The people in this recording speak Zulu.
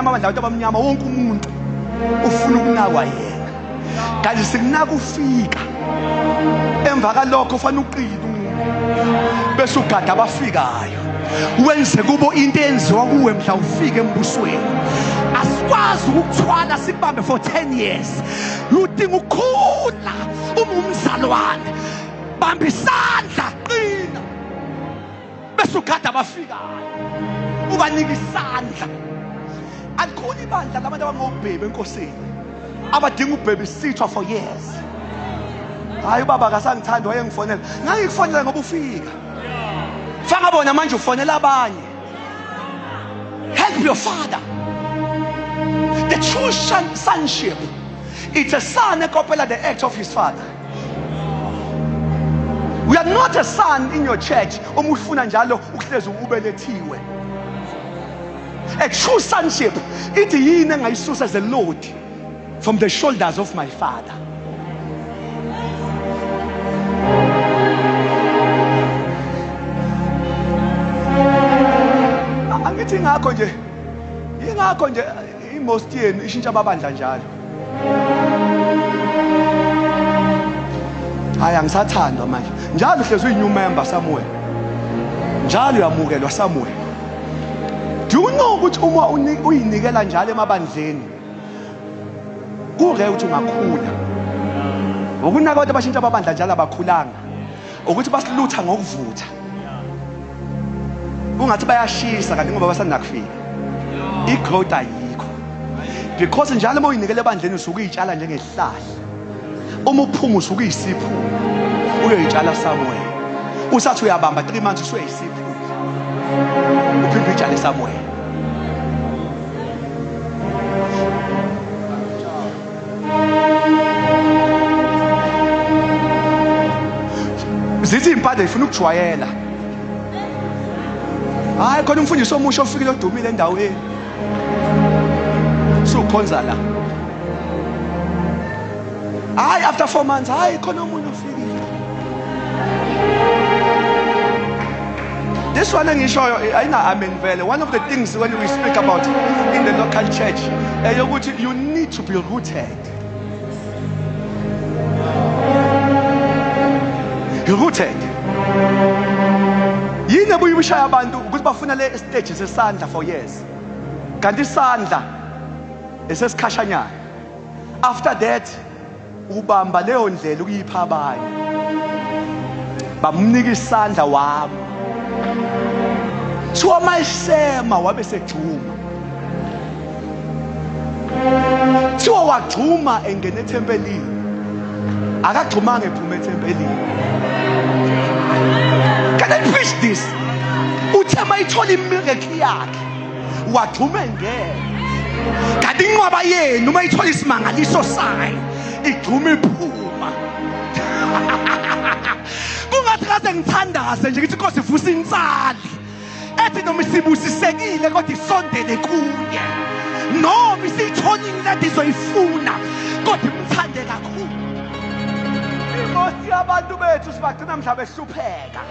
amabandla abantu abamnyama wonke umuntu ufuna ukunakwa yena, kanti sikunaka ufika emva kalokho ufana uqila bese ugada abafikayo wenze kubo into eyenziwa kuwe mhla ufika embusweni. Asikwazi ukukuthwala sikubambe for 10 years. Udinga ukukhula uma umzalwane, bamba isandla, qina bese ugada abafikayo, ubanika isandla. Alikhona ibandla labantu abangobhebe enkosini abadinga ubhebisithwa for years. Hayi ubaba akasangithanda wayengifonela, ngangikufonela ngoba ufika. Fanga bona manje ufonela abanye. Help your father. The true sonship, it's a son ekopela the act of his father. We are not a son in your church uma ufuna njalo ukuhlezi ubelethiwe. A true sonship, ithi yini engayisusa as a load from the shoulders of my father. Angithi ingakho nje imost yenu ishintsha ababandla njalo. Hayi angisathandwa manje. Njalo hlezi uyi-new member somewhere. Njalo uyamukelwa somewhere. Do you know ukuthi uma uyinikela njalo emabandleni kure ukuthi ungakhula? Ukunaka abantu abashintsha ababandla njalo abakhulanga ukuthi basilutha ngokuvutha. Ungathi bayashisa kanti ngoba basanakufika. I-growth ayikho. Because njalo uma uyinikele ebandleni usuke uyitshala njengesihlahla. Uma uphuma usuke uyisiphulo. Uyoyitshala somewhere. Usathi uyabamba 3 months usuyisiphulo. Uphinde uyitshale somewhere. Zithi impande ifuna ukujwayela. Hayi khona umfundisi omusha ofikile odumile endaweni. Sukhonza la. Hayi after 4 months, hayi khona umuntu ofikile. This one engishoyo ayina amen vele. One of the things when we speak about in the local church, yokuthi you need to be rooted. Rooted. Yini ebuyibishaya abantu ukuthi bafuna le stage sesandla for years. Kanti isandla esesikhashanyana. After that ubamba leyo ndlela ukuyipha abanye. Bamnika isandla wabo. So mayisema wabe segcuma. Thiwa wagcuma engene ethempelini. Akagcumanga ephuma ethempelini. Can I preach this? Uthe mayithola imiracle yakhe wagcuma engene. Kanti inqwaba yenu mayithola isimangaliso sayo igcuma iphuma. Kungathi kaze ngithandaze nje ngithi Nkosi vusa insali. Ethi noma isibusisekile kodwa isondele kuye. Noma isithonile lento izoyifuna kodwa imthande kakhulu. Imosi yabantu bethu sibagcina mhla behlupheka.